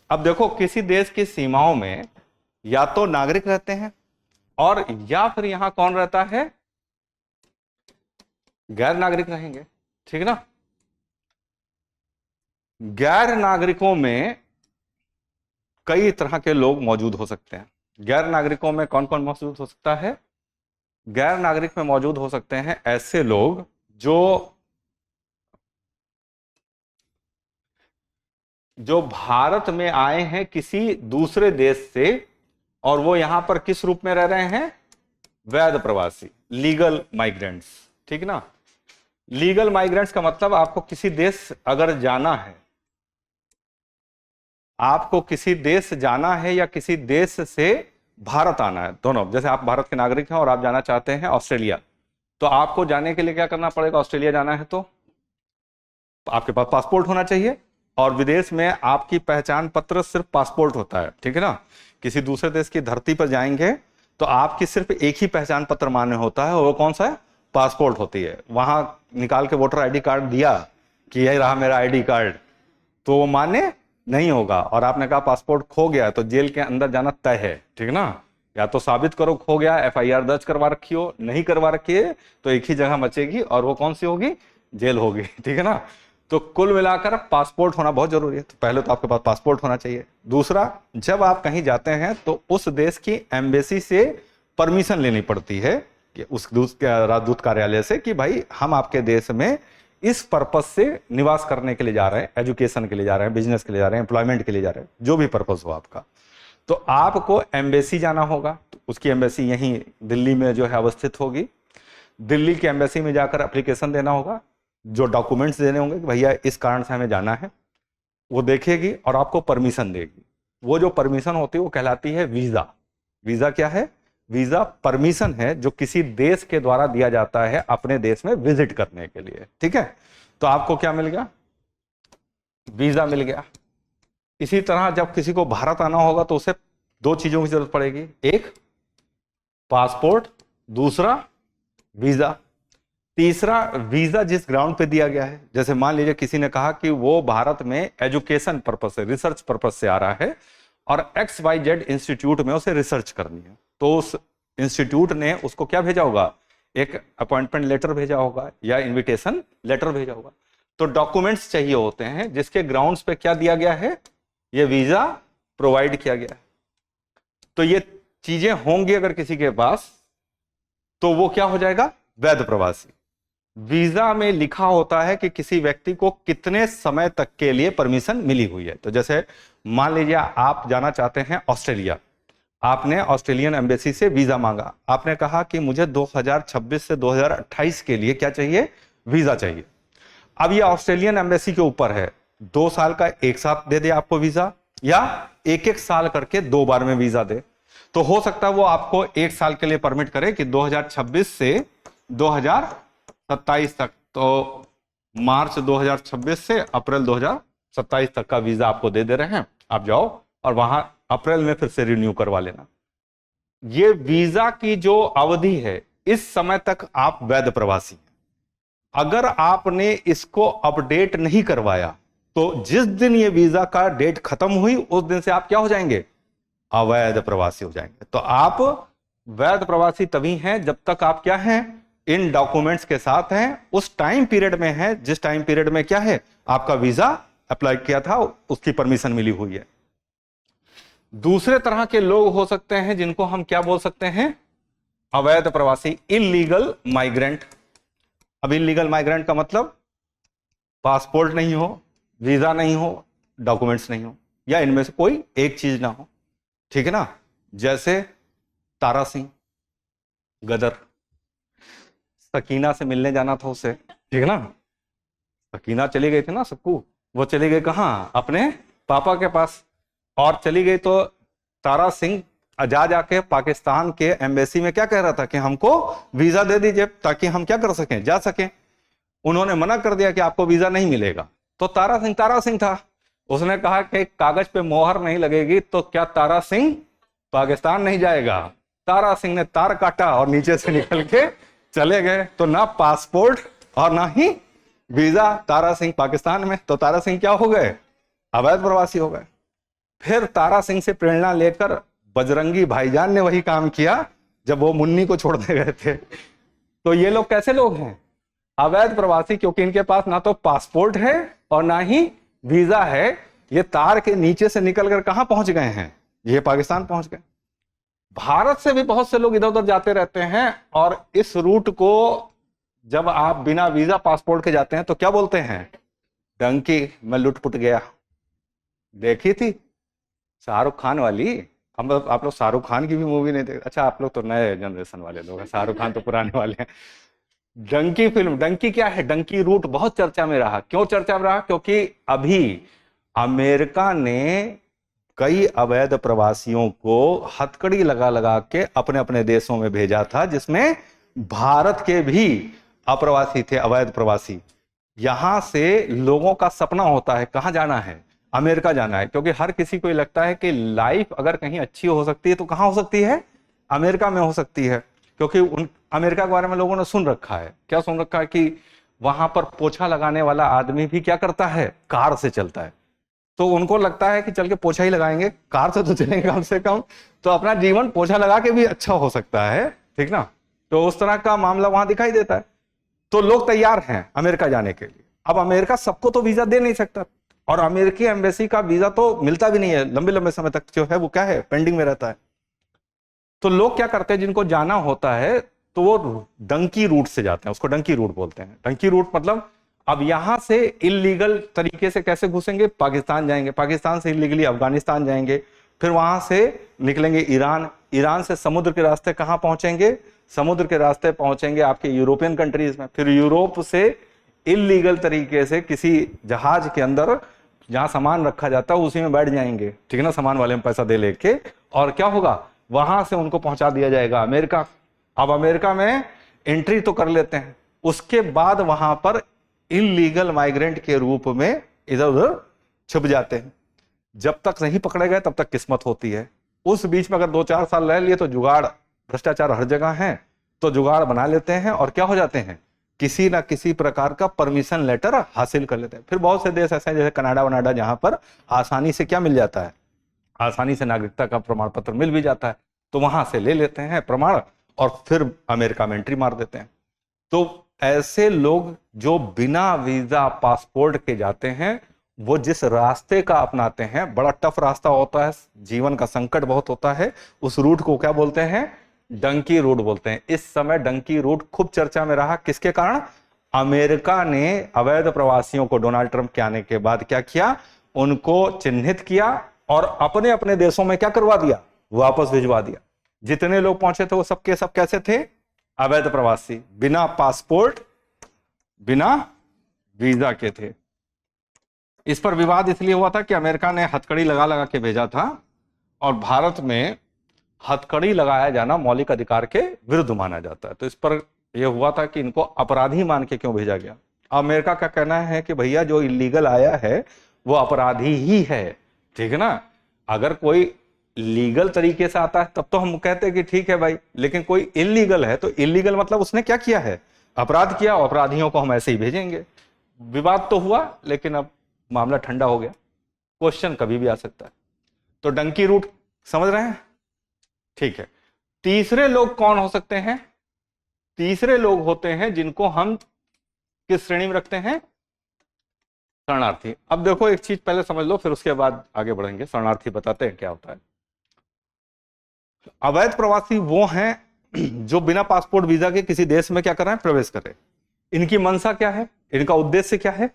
अब देखो, किसी देश की सीमाओं में या तो नागरिक रहते हैं और या फिर यहां कौन रहता है, गैर नागरिक रहेंगे, ठीक ना। गैर नागरिकों में कई तरह के लोग मौजूद हो सकते हैं। गैर नागरिकों में कौन कौन मौजूद हो सकता है? गैर नागरिक में मौजूद हो सकते हैं ऐसे लोग जो भारत में आए हैं किसी दूसरे देश से, और वो यहां पर किस रूप में रह रहे हैं? वैध प्रवासी, लीगल माइग्रेंट्स, ठीक ना। लीगल माइग्रेंट्स का मतलब आपको किसी देश अगर जाना है, आपको किसी देश जाना है या किसी देश से भारत आना है, दोनों। जैसे आप भारत के नागरिक हैं और आप जाना चाहते हैं ऑस्ट्रेलिया, तो आपको जाने के लिए क्या करना पड़ेगा? ऑस्ट्रेलिया जाना है तो आपके पास पासपोर्ट होना चाहिए, और विदेश में आपकी पहचान पत्र सिर्फ पासपोर्ट होता है, ठीक है ना। किसी दूसरे देश की धरती पर जाएंगे तो आपकी सिर्फ एक ही पहचान पत्र मान्य होता है, और वो कौन सा है? पासपोर्ट होती है। वहां निकाल के वोटर आईडी कार्ड दिया कि यही रहा मेरा आईडी कार्ड, तो वो मान्य नहीं होगा। और आपने कहा पासपोर्ट खो गया, तो जेल के अंदर जाना तय है, ठीक ना। या तो साबित करो खो गया, एफआईआर दर्ज करवा रखी हो, नहीं करवा रखी है तो एक ही जगह बचेगी, और वो कौन सी होगी? जेल होगी, ठीक है ना। तो कुल मिलाकर पासपोर्ट होना बहुत जरूरी है। तो पहले तो आपके पास पासपोर्ट होना चाहिए। दूसरा, जब आप कहीं जाते हैं तो उस देश की एम्बेसी से परमिशन लेनी पड़ती है, कि उस राजदूत कार्यालय से, कि भाई हम आपके देश में इस पर्पस से निवास करने के लिए जा रहे हैं, एजुकेशन के लिए जा रहे हैं, बिजनेस के लिए जा रहे हैं, एम्प्लॉयमेंट के लिए जा रहे हैं, जो भी पर्पस हो आपका। तो आपको एम्बेसी जाना होगा। तो उसकी एम्बेसी यहीं दिल्ली में जो है अवस्थित होगी। दिल्ली की एम्बेसी में जाकर एप्लीकेशन देना होगा, जो डॉक्यूमेंट्स देने होंगे कि भैया इस कारण से हमें जाना है, वो देखेगी और आपको परमिशन देगी। वो जो परमिशन होती है वो कहलाती है वीजा। वीजा क्या है? वीजा परमिशन है जो किसी देश के द्वारा दिया जाता है अपने देश में विजिट करने के लिए, ठीक है। तो आपको क्या मिल गया? वीजा मिल गया। इसी तरह जब किसी को भारत आना होगा तो उसे दो चीजों की जरूरत पड़ेगी, एक पासपोर्ट, दूसरा वीजा। तीसरा, वीजा जिस ग्राउंड पे दिया गया है, जैसे मान लीजिए किसी ने कहा कि वो भारत में एजुकेशन पर्पस से, रिसर्च पर्पस से आ रहा है, और XYZ इंस्टीट्यूट में उसे रिसर्च करनी है, तो उस इंस्टीट्यूट ने उसको क्या भेजा होगा? एक अपॉइंटमेंट लेटर भेजा होगा या इन्विटेशन लेटर भेजा होगा। तो डॉक्यूमेंट्स चाहिए होते हैं जिसके ग्राउंड्स पे क्या दिया गया है? ये वीजा प्रोवाइड किया गया है। तो ये चीजें होंगी अगर किसी के पास, तो वो क्या हो जाएगा? वैध प्रवासी। वीजा में लिखा होता है कि किसी व्यक्ति को कितने समय तक के लिए परमिशन मिली हुई है। तो जैसे मान लीजिए आप जाना चाहते हैं ऑस्ट्रेलिया, आपने ऑस्ट्रेलियन एम्बेसी से वीजा मांगा, आपने कहा कि मुझे 2026 से 2028 के लिए क्या चाहिए? वीजा चाहिए। अब ये ऑस्ट्रेलियन एम्बेसी के ऊपर है, 2 साल का एक साथ दे दे आपको वीजा, या एक एक साल करके 2 बार में वीजा दे। तो हो सकता है वो आपको 1 साल के लिए परमिट करे कि 2026 से 2027 तक, तो मार्च 2026 से अप्रैल 2027 तक का वीजा आपको दे रहे हैं, आप जाओ और वहां अप्रैल में फिर से रिन्यू करवा लेना। ये वीजा की जो अवधि है, इस समय तक आप वैध प्रवासी हैं। अगर आपने इसको अपडेट नहीं करवाया तो जिस दिन ये वीजा का डेट खत्म हुई उस दिन से आप क्या हो जाएंगे? अवैध प्रवासी हो जाएंगे। तो आप वैध प्रवासी तभी हैं जब तक आप क्या हैं? इन डॉक्यूमेंट्स के साथ हैं, उस टाइम पीरियड में है जिस टाइम पीरियड में क्या है? आपका वीजा अप्लाई किया था, उसकी परमिशन मिली हुई है। दूसरे तरह के लोग हो सकते हैं जिनको हम क्या बोल सकते हैं? अवैध प्रवासी, इलीगल माइग्रेंट। अब इलीगल माइग्रेंट का मतलब पासपोर्ट नहीं हो, वीजा नहीं हो, डॉक्यूमेंट्स नहीं हो, या इनमें से कोई एक चीज ना हो, ठीक है ना। जैसे तारा सिंह गदर, सकीना से मिलने जाना था उसे, ठीक है ना। सकीना चली गई थी ना सबको, वो चली गई कहां? अपने पापा के पास। और चली गई तो तारा सिंह जाके पाकिस्तान के एम्बेसी में क्या कह रहा था कि हमको वीजा दे दीजिए ताकि हम क्या कर सकें? जा सकें। उन्होंने मना कर दिया कि आपको वीजा नहीं मिलेगा। तो तारा सिंह था, उसने कहा कि कागज पे मोहर नहीं लगेगी तो क्या तारा सिंह पाकिस्तान नहीं जाएगा। तारा सिंह ने तार काटा और नीचे से निकल के चले गए। तो ना पासपोर्ट और ना ही वीजा, तारा सिंह पाकिस्तान में। तो तारा सिंह क्या हो गए? अवैध प्रवासी हो गए। फिर तारा सिंह से प्रेरणा लेकर बजरंगी भाईजान ने वही काम किया जब वो मुन्नी को छोड़ने गए थे। तो ये लोग कैसे लोग हैं? अवैध प्रवासी, क्योंकि इनके पास ना तो पासपोर्ट है और ना ही वीजा है। ये तार के नीचे से निकलकर कहां पहुंच गए हैं? ये पाकिस्तान पहुंच गए। भारत से भी बहुत से लोग इधर उधर जाते रहते हैं, और इस रूट को जब आप बिना वीजा पासपोर्ट के जाते हैं तो क्या बोलते हैं? डंकी में लुटपुट गया। देखी थी शाहरुख खान वाली? हम आप लोग शाहरुख खान की भी मूवी नहीं देख? अच्छा, आप लोग तो नए जनरेशन वाले लोग हैं, शाहरुख खान तो पुराने वाले हैं। डंकी फिल्म, डंकी क्या है? डंकी रूट बहुत चर्चा में रहा। क्यों चर्चा में रहा? क्योंकि अभी अमेरिका ने कई अवैध प्रवासियों को हथकड़ी लगा लगा के अपने अपने देशों में भेजा था, जिसमें भारत के भी अप्रवासी थे, अवैध प्रवासी। यहां से लोगों का सपना होता है कहां जाना है? अमेरिका जाना है, क्योंकि हर किसी को ये लगता है कि लाइफ अगर कहीं अच्छी हो सकती है तो कहां हो सकती है? अमेरिका में हो सकती है। क्योंकि अमेरिका के बारे में लोगों ने सुन रखा है। क्या सुन रखा है? कि वहां पर पोछा लगाने वाला आदमी भी क्या करता है? कार से चलता है। तो उनको लगता है कि चल के पोछा ही लगाएंगे, कार से तो चलेंगे कम से कम, तो अपना जीवन पोछा लगा के भी अच्छा हो सकता है, ठीक ना? तो उस तरह का मामला वहां दिखाई देता है। तो लोग तैयार हैं अमेरिका जाने के लिए। अब अमेरिका सबको तो वीजा दे नहीं सकता, और अमेरिकी एम्बेसी का वीजा तो मिलता भी नहीं है, लंबे लंबे समय तक जो है वो क्या है, पेंडिंग में रहता है। तो लोग क्या करते हैं, जिनको जाना होता है तो वो डंकी रूट से जाते हैं, उसको डंकी रूट बोलते हैं। डंकी रूट मतलब अब यहां से इलीगल तरीके से कैसे घुसेंगे? पाकिस्तान जाएंगे, पाकिस्तान से इलीगली अफगानिस्तान जाएंगे, फिर वहां से निकलेंगे ईरान, ईरान से समुद्र के रास्ते कहां पहुंचेंगे? समुद्र के रास्ते पहुंचेंगे आपके यूरोपियन कंट्रीज में, फिर यूरोप से इलीगल तरीके से किसी जहाज के अंदर जहां सामान रखा जाता है उसी में बैठ जाएंगे, ठीक है ना, सामान वाले में पैसा दे लेके, और क्या होगा, वहां से उनको पहुंचा दिया जाएगा अमेरिका। अब अमेरिका में एंट्री तो कर लेते हैं, उसके बाद वहां पर इलीगल माइग्रेंट के रूप में इधर उधर छुप जाते हैं। जब तक नहीं पकड़े गए तब तक किस्मत होती है। उस बीच में अगर 2-4 साल रह लिए तो जुगाड़, भ्रष्टाचार हर जगह है, तो जुगाड़ बना लेते हैं और क्या हो जाते हैं, किसी ना किसी प्रकार का परमिशन लेटर हासिल कर लेते हैं। फिर बहुत से देश ऐसे हैं जैसे कनाडा वनाडा, जहां पर आसानी से क्या मिल जाता है, आसानी से नागरिकता का प्रमाण पत्र मिल भी जाता है, तो वहां से ले लेते हैं प्रमाण और फिर अमेरिका में एंट्री मार देते हैं। तो ऐसे लोग जो बिना वीजा पासपोर्ट के जाते हैं, वो जिस रास्ते का अपनाते हैं, बड़ा टफ रास्ता होता है, जीवन का संकट बहुत होता है, उस रूट को क्या बोलते हैं? डंकी रूट बोलते हैं। इस समय डंकी रूट खूब चर्चा में रहा, किसके कारण? अमेरिका ने अवैध प्रवासियों को डोनाल्ड ट्रंप के आने के बाद क्या किया, उनको चिन्हित किया और अपने अपने देशों में क्या करवा दिया, वापस भिजवा दिया। जितने लोग पहुंचे थे वो सबके सब कैसे थे? अवैध प्रवासी, बिना पासपोर्ट, बिना वीजा के थे। इस पर विवाद इसलिए हुआ था कि अमेरिका ने हथकड़ी लगा लगा के भेजा था, और भारत में हथकड़ी लगाया जाना मौलिक अधिकार के विरुद्ध माना जाता है। तो इस पर यह हुआ था कि इनको अपराधी मान के क्यों भेजा गया। अमेरिका का कहना है कि भैया जो इलीगल आया है वो अपराधी ही है, ठीक है ना। अगर कोई लीगल तरीके से आता है तब तो हम कहते हैं कि ठीक है भाई, लेकिन कोई इलीगल है तो इलीगल मतलब उसने क्या किया है, अपराध किया, अपराधियों को हम ऐसे ही भेजेंगे। विवाद तो हुआ, लेकिन अब मामला ठंडा हो गया, क्वेश्चन कभी भी आ सकता है। तो डंकी रूट समझ रहे हैं, ठीक है। तीसरे लोग कौन हो सकते हैं? तीसरे लोग होते हैं जिनको हम किस श्रेणी में रखते हैं? शरणार्थी। अब देखो एक चीज पहले समझ लो, फिर उसके बाद आगे बढ़ेंगे। शरणार्थी बताते हैं क्या होता है। अवैध प्रवासी वो हैं जो बिना पासपोर्ट वीजा के किसी देश में क्या कर रहे हैं, प्रवेश कर रहे हैं। इनकी मंशा क्या है, इनका उद्देश्य क्या है?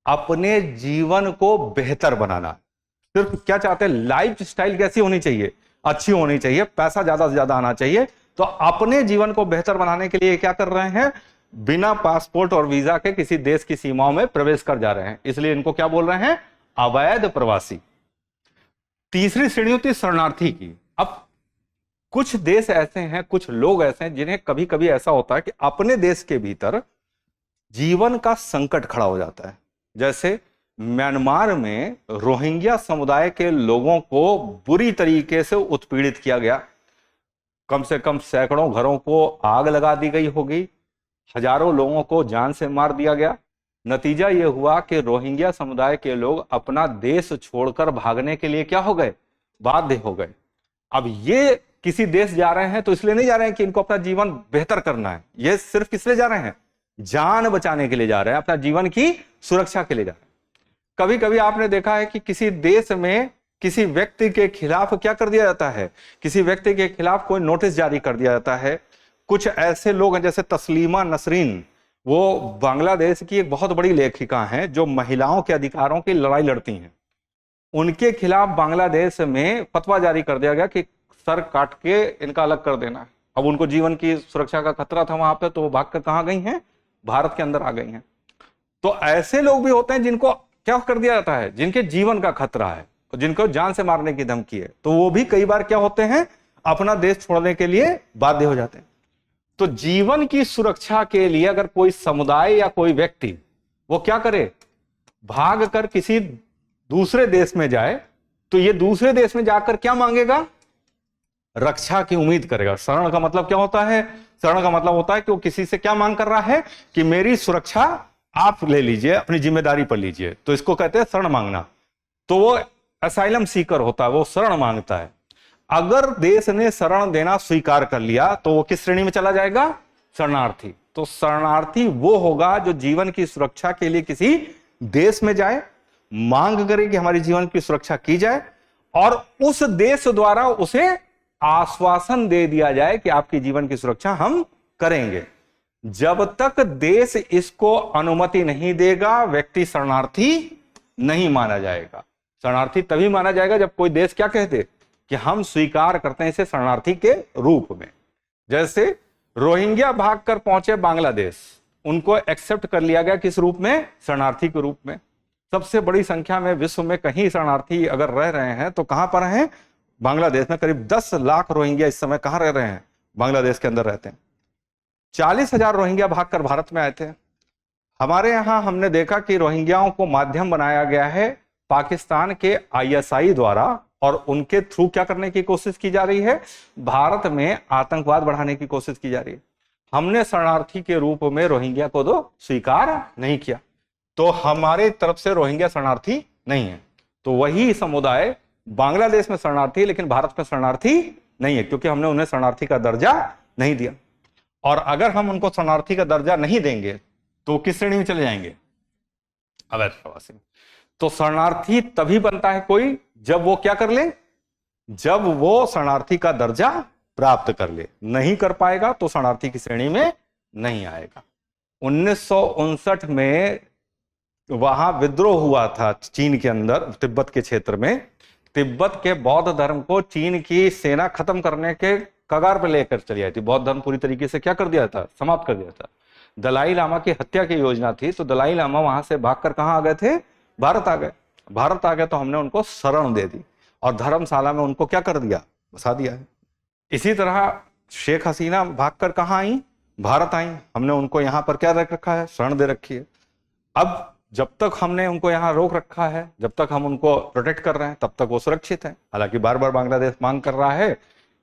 अपने जीवन को बेहतर बनाना। सिर्फ क्या चाहते हैं, लाइफ स्टाइल कैसी होनी चाहिए, अच्छी होनी चाहिए, पैसा ज्यादा से ज्यादा आना चाहिए। तो अपने जीवन को बेहतर बनाने के लिए क्या कर रहे हैं, बिना पासपोर्ट और वीजा के किसी देश की सीमाओं में प्रवेश कर जा रहे हैं, इसलिए इनको क्या बोल रहे हैं, अवैध प्रवासी। तीसरी श्रेणी होती है शरणार्थी की। अब कुछ देश ऐसे हैं, कुछ लोग ऐसे हैं जिन्हें कभी कभी ऐसा होता है कि अपने देश के भीतर जीवन का संकट खड़ा हो जाता है। जैसे म्यांमार में रोहिंग्या समुदाय के लोगों को बुरी तरीके से उत्पीड़ित किया गया, कम से कम सैकड़ों घरों को आग लगा दी गई होगी, हजारों लोगों को जान से मार दिया गया। नतीजा ये हुआ कि रोहिंग्या समुदाय के लोग अपना देश छोड़कर भागने के लिए क्या हो गए, बाध्य हो गए। अब ये किसी देश जा रहे हैं तो इसलिए नहीं जा रहे हैं कि इनको अपना जीवन बेहतर करना है, ये सिर्फ किस लिए जा रहे हैं, जान बचाने के लिए जा रहे हैं, अपना जीवन की सुरक्षा के लिए जा रहे हैं। कभी कभी आपने देखा है कि किसी देश में किसी व्यक्ति के खिलाफ क्या कर दिया जाता है, किसी व्यक्ति के खिलाफ कोई नोटिस जारी कर दिया जाता है। कुछ ऐसे लोग हैं जैसे तस्लीमा नसरीन, वो बांग्लादेश की एक बहुत बड़ी लेखिका हैं जो महिलाओं के अधिकारों की लड़ाई लड़ती हैं। उनके खिलाफ बांग्लादेश में फतवा जारी कर दिया गया कि सर काट के इनका अलग कर देना है। अब उनको जीवन की सुरक्षा का खतरा था वहां पे, तो वो भाग कर कहां गई हैं, भारत के अंदर आ गई हैं। तो ऐसे लोग भी होते हैं जिनको क्या कर दिया जाता है, जिनके जीवन का खतरा है, जिनको जान से मारने की धमकी है, तो वो भी कई बार क्या होते हैं, अपना देश छोड़ने के लिए बाध्य हो जाते हैं। तो जीवन की सुरक्षा के लिए अगर कोई समुदाय या कोई व्यक्ति वो क्या करे, भाग कर किसी दूसरे देश में जाए, तो ये दूसरे देश में जाकर क्या मांगेगा, रक्षा की उम्मीद करेगा। शरण का मतलब क्या होता है, शरण का मतलब होता है कि वो किसी से क्या मांग कर रहा है कि मेरी सुरक्षा आप ले लीजिए, अपनी जिम्मेदारी पर लीजिए, तो इसको कहते हैं शरण मांगना। तो वो असाइलम सीकर होता है, वो शरण मांगता है। अगर देश ने शरण देना स्वीकार कर लिया तो वो किस श्रेणी में चला जाएगा, शरणार्थी। तो शरणार्थी वो होगा जो जीवन की सुरक्षा के लिए किसी देश में जाए, मांग करे कि हमारी जीवन की सुरक्षा की जाए, और उस देश द्वारा उसे आश्वासन दे दिया जाए कि आपकी जीवन की सुरक्षा हम करेंगे। जब तक देश इसको अनुमति नहीं देगा, व्यक्ति शरणार्थी नहीं माना जाएगा। शरणार्थी तभी माना जाएगा जब कोई देश क्या कहते कि हम स्वीकार करते हैं इसे शरणार्थी के रूप में। जैसे रोहिंग्या भागकर पहुंचे बांग्लादेश, उनको एक्सेप्ट कर लिया गया किस रूप में, शरणार्थी के रूप में। सबसे बड़ी संख्या में विश्व में कहीं शरणार्थी अगर रह रहे हैं तो कहां पर हैं, बांग्लादेश में। करीब 10 लाख रोहिंग्या इस समय कहां रह रहे हैं, बांग्लादेश के अंदर रहते हैं। 40,000 रोहिंग्या भागकर भारत में आए थे। हमारे यहां हमने देखा कि रोहिंग्याओं को माध्यम बनाया गया है पाकिस्तान के ISI द्वारा, और उनके थ्रू क्या करने की कोशिश की जा रही है, भारत में आतंकवाद बढ़ाने की कोशिश की जा रही है। हमने शरणार्थी के रूप में रोहिंग्या को तो स्वीकार नहीं किया, तो हमारे तरफ से रोहिंग्या शरणार्थी नहीं है। तो वही समुदाय बांग्लादेश में शरणार्थी, लेकिन भारत में शरणार्थी नहीं है, क्योंकि हमने उन्हें शरणार्थी का दर्जा नहीं दिया। और अगर हम उनको शरणार्थी का दर्जा नहीं देंगे तो किस श्रेणी में चले जाएंगे, अवैध प्रवासी। तो शरणार्थी तभी बनता है कोई जब वो क्या कर ले, जब वो शरणार्थी का दर्जा प्राप्त कर ले। नहीं कर पाएगा तो शरणार्थी की श्रेणी में नहीं आएगा। 1959 में वहां विद्रोह हुआ था चीन के अंदर, तिब्बत के क्षेत्र में। तिब्बत के बौद्ध धर्म को चीन की सेना खत्म करने के कगार पर लेकर चली आई थी। बौद्ध धर्म पूरी तरीके से क्या कर दिया था, समाप्त कर दिया था। दलाई लामा की हत्या की योजना थी, तो दलाई लामा वहां से भागकर कहां आ गए थे, भारत आ गए। भारत आ गए तो हमने उनको शरण दे दी और धर्मशाला में उनको क्या कर दिया, बसा दिया है। इसी तरह शेख हसीना भागकर कहां आई, भारत आई। हमने उनको यहां पर क्या रख रखा है, शरण दे रखी है। अब जब तक हमने उनको यहां रोक रखा है, जब तक हम उनको प्रोटेक्ट कर रहे हैं, तब तक वो सुरक्षित है। हालांकि बार बार बांग्लादेश मांग कर रहा है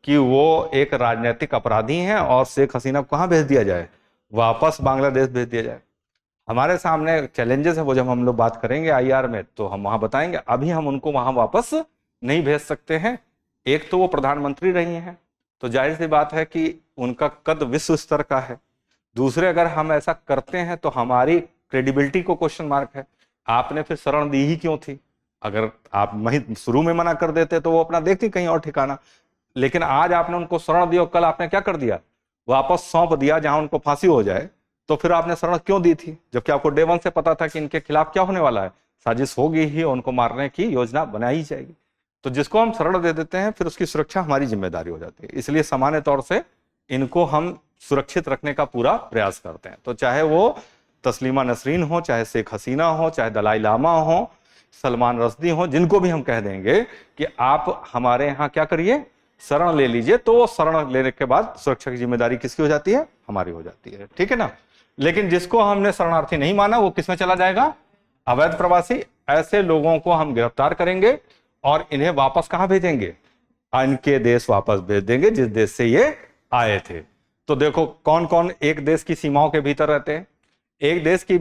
कि वो एक राजनीतिक अपराधी हैं और शेख हसीना को कहां भेज दिया जाए, वापस बांग्लादेश भेज दिया जाए। हमारे सामने चैलेंजेस है, वो जब हम लोग बात करेंगे IR में तो हम वहां बताएंगे। अभी हम उनको वहां वापस नहीं भेज सकते हैं। एक तो वो प्रधानमंत्री रही हैं, तो जाहिर सी बात है कि उनका कद विश्व स्तर का है। दूसरे, अगर हम ऐसा करते हैं तो हमारी क्रेडिबिलिटी को क्वेश्चन मार्क है। आपने फिर शरण दी ही क्यों थी? अगर आप शुरू में मना कर देते तो वो अपना देखते कहीं और ठिकाना। लेकिन आज आपने उनको शरण दी और कल आपने क्या कर दिया, वापस सौंप दिया जहां उनको फांसी हो जाए। तो फिर आपने शरण क्यों दी थी, जबकि आपको डे 1 से पता था कि इनके खिलाफ क्या होने वाला है, साजिश होगी ही, उनको मारने की योजना बनाई जाएगी। तो जिसको हम शरण दे देते हैं फिर उसकी सुरक्षा हमारी जिम्मेदारी हो जाती है। इसलिए सामान्य तौर से इनको हम सुरक्षित रखने का पूरा प्रयास करते हैं। तो चाहे वो तस्लीमा नसरीन हो, चाहे शेख हसीना हो, चाहे दलाई लामा हो, सलमान रश्दी हो, जिनको भी हम कह देंगे कि आप हमारे यहाँ क्या करिए, शरण ले लीजिए, तो वो शरण लेने के बाद सुरक्षा की जिम्मेदारी किसकी हो जाती है, हमारी हो जाती है। ठीक है ना। लेकिन जिसको हमने शरणार्थी नहीं माना वो किसमें चला जाएगा, अवैध प्रवासी। ऐसे लोगों को हम गिरफ्तार करेंगे और इन्हें वापस कहां भेजेंगे, इनके देश वापस भेज देंगे जिस देश से ये आए थे। तो देखो कौन कौन एक देश की सीमाओं के भीतर रहते हैं। एक देश की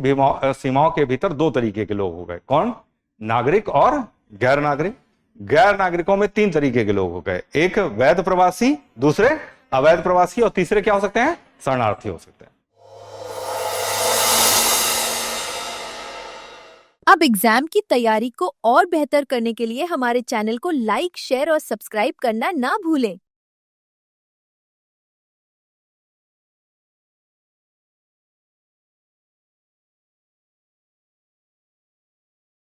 सीमाओं के भीतर दो तरीके के लोग हो गए। कौन? नागरिक और गैर नागरिक। गैर नागरिकों में तीन तरीके के लोग हो गए, एक वैध प्रवासी, दूसरे अवैध प्रवासी, और तीसरे क्या हो सकते हैं? शरणार्थी हो सकते हैं। अब एग्जाम की तैयारी को और बेहतर करने के लिए हमारे चैनल को लाइक, शेयर और सब्सक्राइब करना ना भूलें।